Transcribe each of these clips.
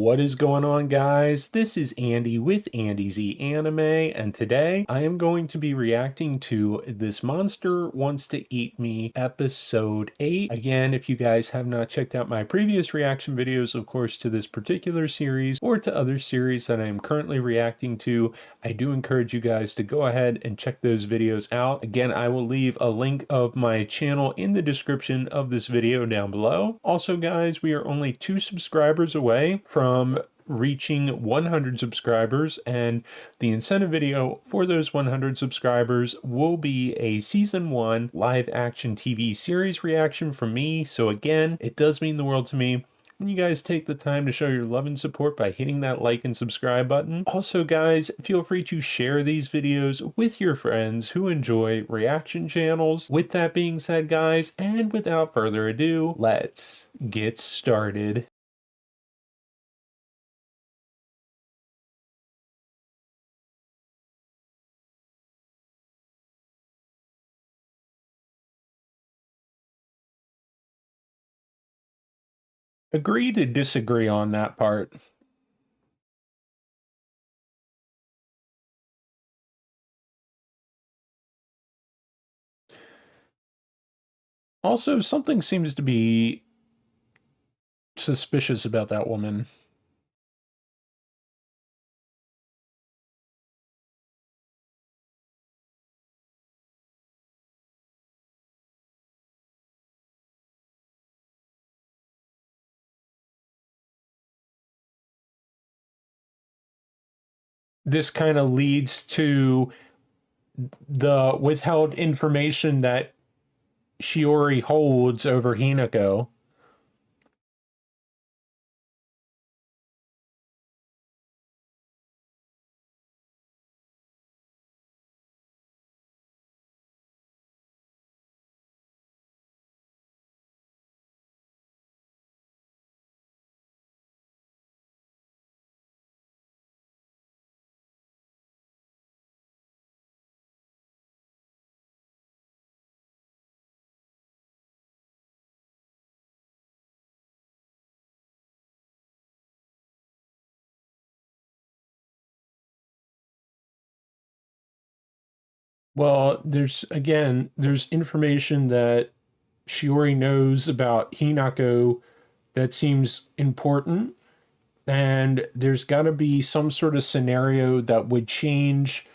What is going on, guys? This is Andy with Andy Z Anime, and today I am going to be reacting to This Monster Wants to Eat Me episode 8. Again, if you guys have not checked out my previous reaction videos, of course, to this particular series or to other series that I am currently reacting to, I do encourage you guys to go ahead and check those videos out. Again, I will leave a link of my channel in the description of this video down below. Also, guys, we are only 2 subscribers away from reaching 100 subscribers, and the incentive video for those 100 subscribers will be a season 1 live action TV series reaction from me. So again, it does mean the world to me when you guys take the time to show your love and support by hitting that like and subscribe button. Also, guys, feel free to share these videos with your friends who enjoy reaction channels. With that being said, guys, and without further ado, let's get started. Agree to disagree on that part. Also, something seems to be suspicious about that woman. This kind of leads to the withheld information that Shiori holds over Hinako. Well, there's information that Shiori knows about Hinako that seems important, and there's got to be some sort of scenario that would change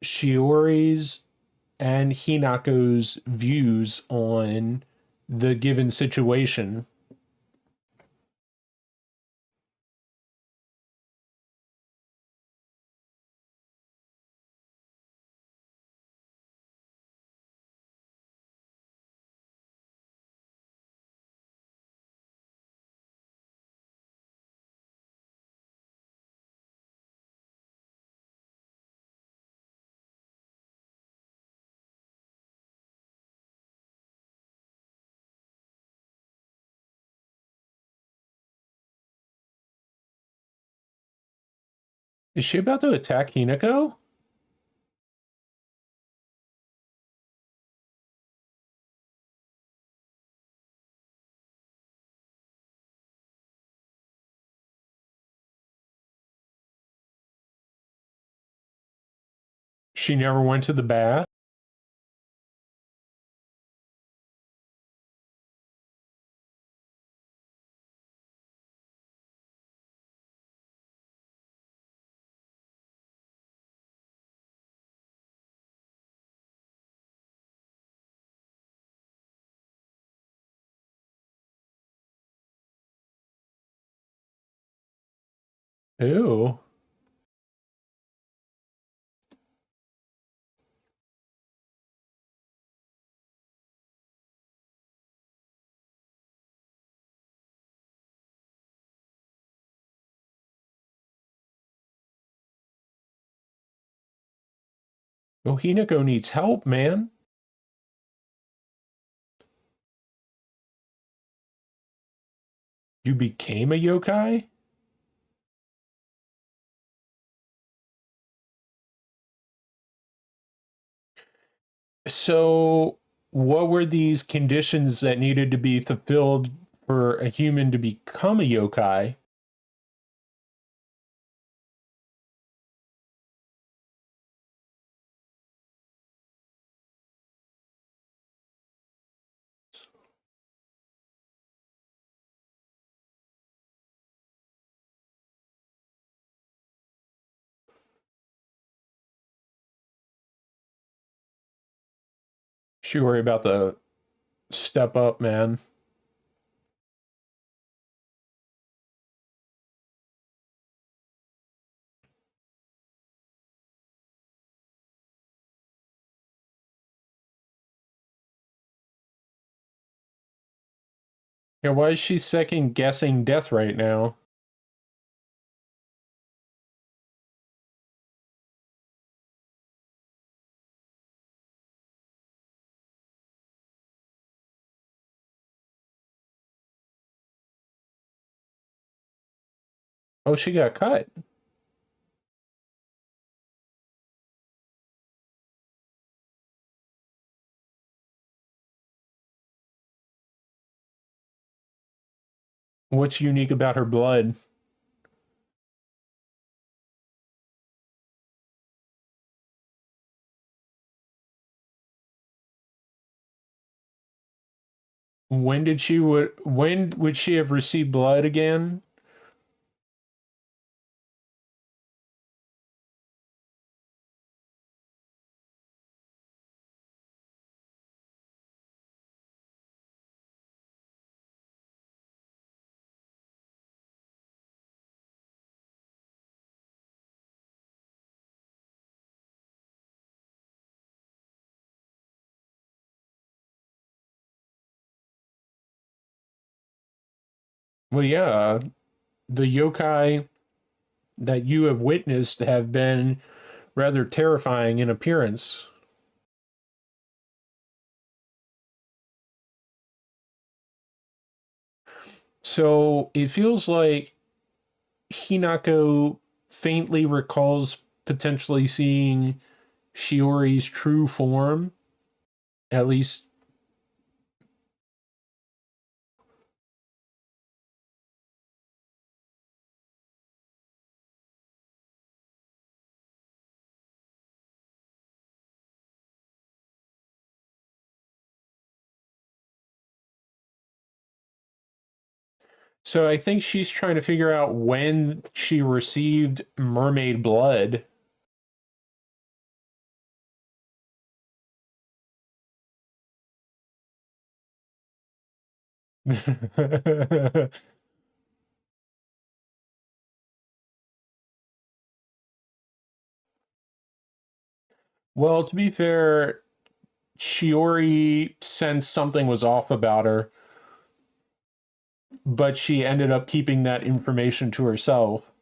Shiori's and Hinako's views on the given situation. Is she about to attack Hinako? She never went to the bath? Ew. Oh, Hinako needs help, man. You became a yokai? So, what were these conditions that needed to be fulfilled for a human to become a yokai? Shiori about to step up, man. Yeah, why is she second guessing death right now? Oh, she got cut. What's unique about her blood? When would she have received blood again? Well, yeah, the yokai that you have witnessed have been rather terrifying in appearance. So it feels like Hinako faintly recalls potentially seeing Shiori's true form, at least. So I think she's trying to figure out when she received mermaid blood. Well, to be fair, Shiori sensed something was off about her, but she ended up keeping that information to herself.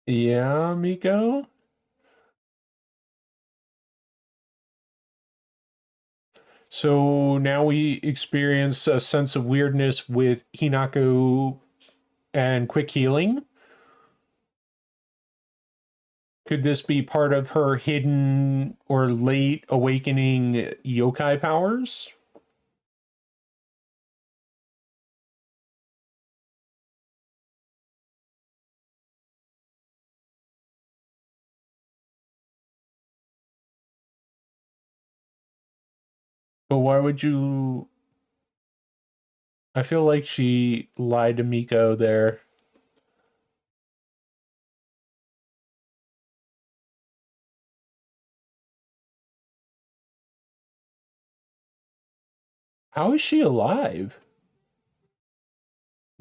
Yeah, Miko? So now we experience a sense of weirdness with Hinako and quick healing. Could this be part of her hidden or late awakening yokai powers? But why would you? I feel like she lied to Miko there. How is she alive?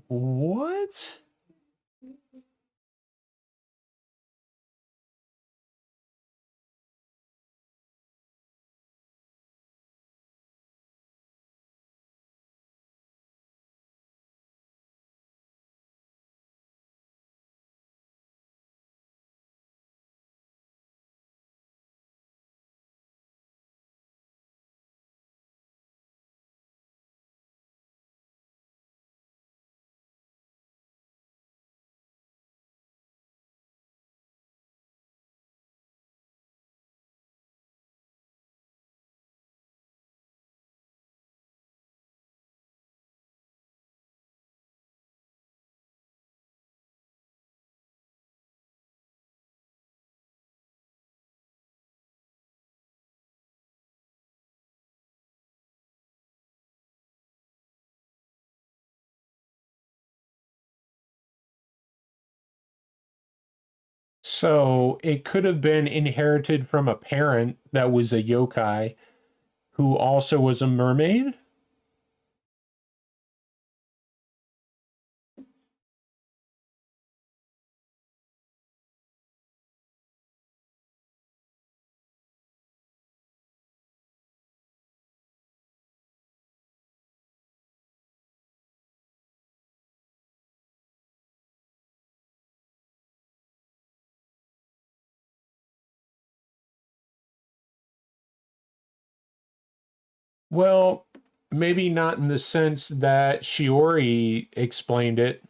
What? So it could have been inherited from a parent that was a yokai who also was a mermaid. Well, maybe not in the sense that Shiori explained it.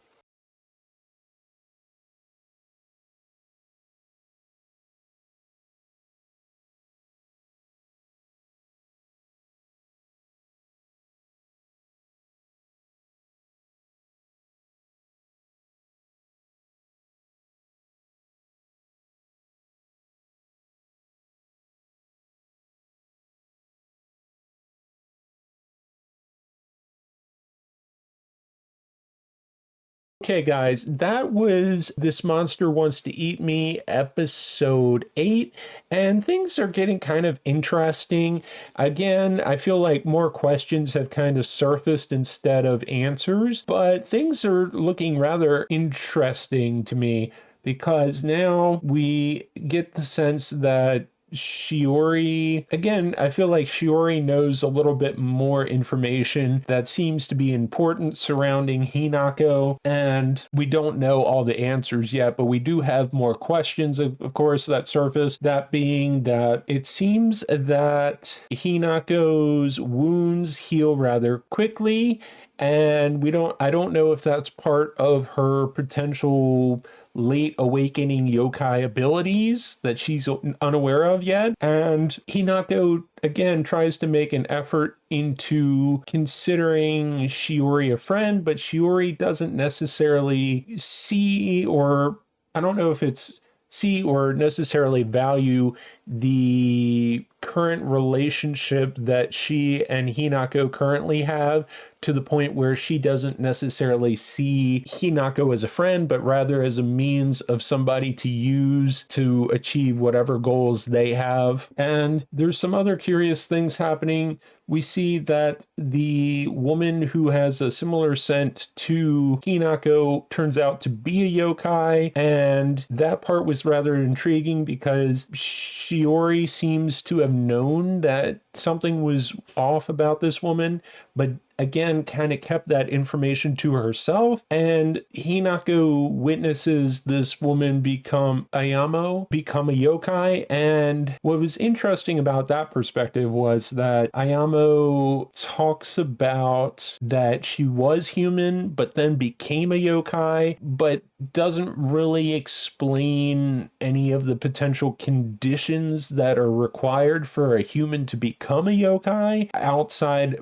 Okay, guys, that was This Monster Wants to Eat Me, episode 8, and things are getting kind of interesting. Again, I feel like more questions have kind of surfaced instead of answers, but things are looking rather interesting to me because now we get the sense that Shiori, again, I feel like Shiori knows a little bit more information that seems to be important surrounding Hinako, and we don't know all the answers yet, but we do have more questions, of course, that surface. That being that it seems that Hinako's wounds heal rather quickly, and I don't know if that's part of her potential late awakening yokai abilities that she's unaware of yet. And Hinako again tries to make an effort into considering Shiori a friend, but Shiori doesn't necessarily see, or I don't know if it's see or necessarily value the current relationship that she and Hinako currently have, to the point where she doesn't necessarily see Hinako as a friend, but rather as a means of somebody to use to achieve whatever goals they have. And there's some other curious things happening. We see that the woman who has a similar scent to Hinako turns out to be a yokai, and that part was rather intriguing because Shiori seems to have known that something was off about this woman, but again kind of kept that information to herself. And Hinako witnesses this woman become Ayamo, become a yokai. And what was interesting about that perspective was that Ayamo talks about that she was human but then became a yokai, but doesn't really explain any of the potential conditions that are required for a human to become a yokai outside.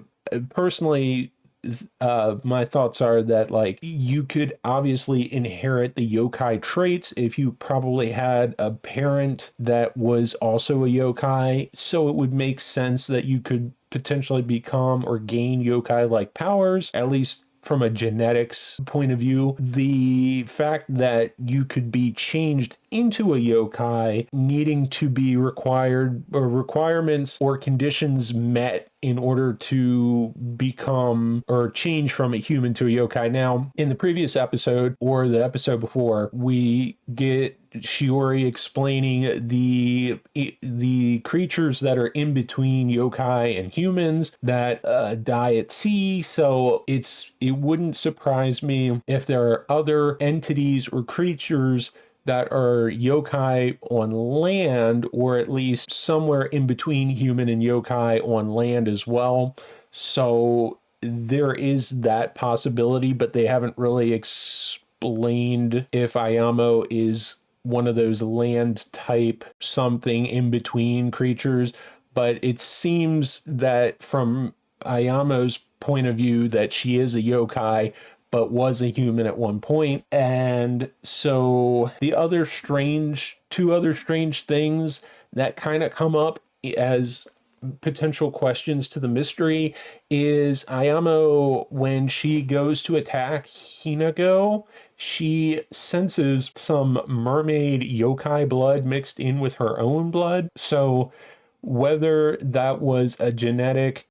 Personally, my thoughts are that like you could obviously inherit the yokai traits if you probably had a parent that was also a yokai, so it would make sense that you could potentially become or gain yokai like powers, at least from a genetics point of view. The fact that you could be changed into a yokai needing to be required, or requirements or conditions met in order to become or change from a human to a yokai. Now, in the previous episode or the episode before, we get Shiori explaining the creatures that are in between yokai and humans that die at sea. So it wouldn't surprise me if there are other entities or creatures that are yokai on land, or at least somewhere in between human and yokai on land as well. So there is that possibility, but they haven't really explained if Ayamo is one of those land type something in between creatures. But it seems that from Ayamo's point of view that she is a yokai but was a human at one point. And so the two other strange things that kind of come up as potential questions to the mystery is Ayamo, when she goes to attack Hinako, she senses some mermaid yokai blood mixed in with her own blood. So whether that was a genetic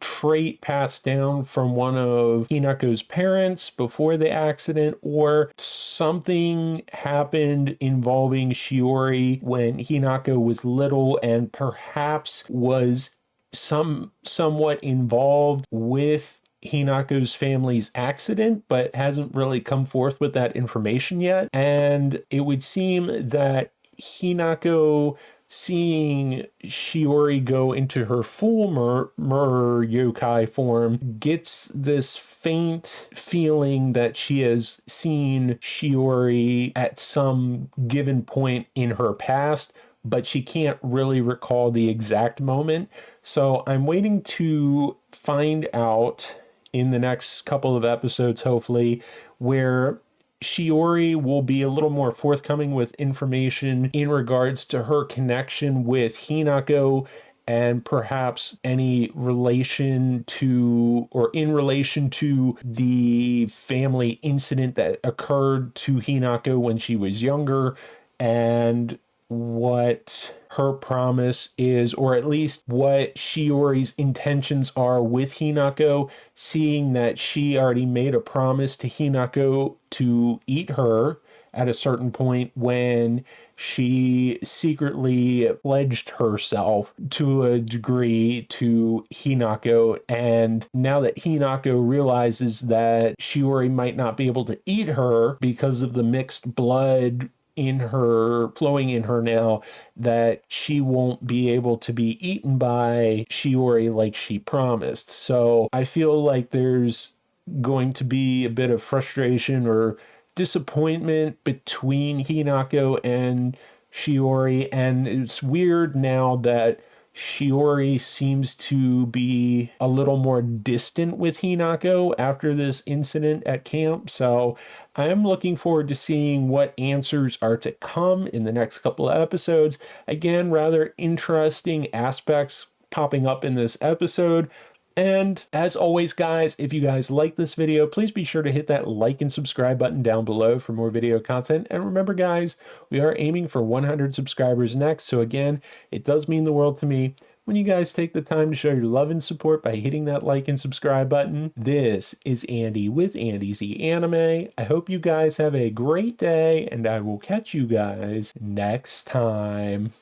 trait passed down from one of Hinako's parents before the accident, or something happened involving Shiori when Hinako was little and perhaps was somewhat involved with Hinako's family's accident, but hasn't really come forth with that information yet. And it would seem that Hinako, seeing Shiori go into her full mer yokai form, gets this faint feeling that she has seen Shiori at some given point in her past, but she can't really recall the exact moment. So I'm waiting to find out in the next couple of episodes, hopefully, where Shiori will be a little more forthcoming with information in regards to her connection with Hinako, and perhaps any relation to, or in relation to, the family incident that occurred to Hinako when she was younger, and what her promise is, or at least what Shiori's intentions are with Hinako, seeing that she already made a promise to Hinako to eat her at a certain point when she secretly pledged herself to a degree to Hinako. And now that Hinako realizes that Shiori might not be able to eat her because of the mixed blood in her, flowing in her now, that she won't be able to be eaten by Shiori like she promised. So I feel like there's going to be a bit of frustration or disappointment between Hinako and Shiori, and it's weird now that Shiori seems to be a little more distant with Hinako after this incident at camp. So I am looking forward to seeing what answers are to come in the next couple of episodes. Again, rather interesting aspects popping up in this episode. And as always, guys, if you guys like this video, please be sure to hit that like and subscribe button down below for more video content. And remember, guys, we are aiming for 100 subscribers next. So again, it does mean the world to me when you guys take the time to show your love and support by hitting that like and subscribe button. This is Andy with Andy Z Anime. I hope you guys have a great day, and I will catch you guys next time.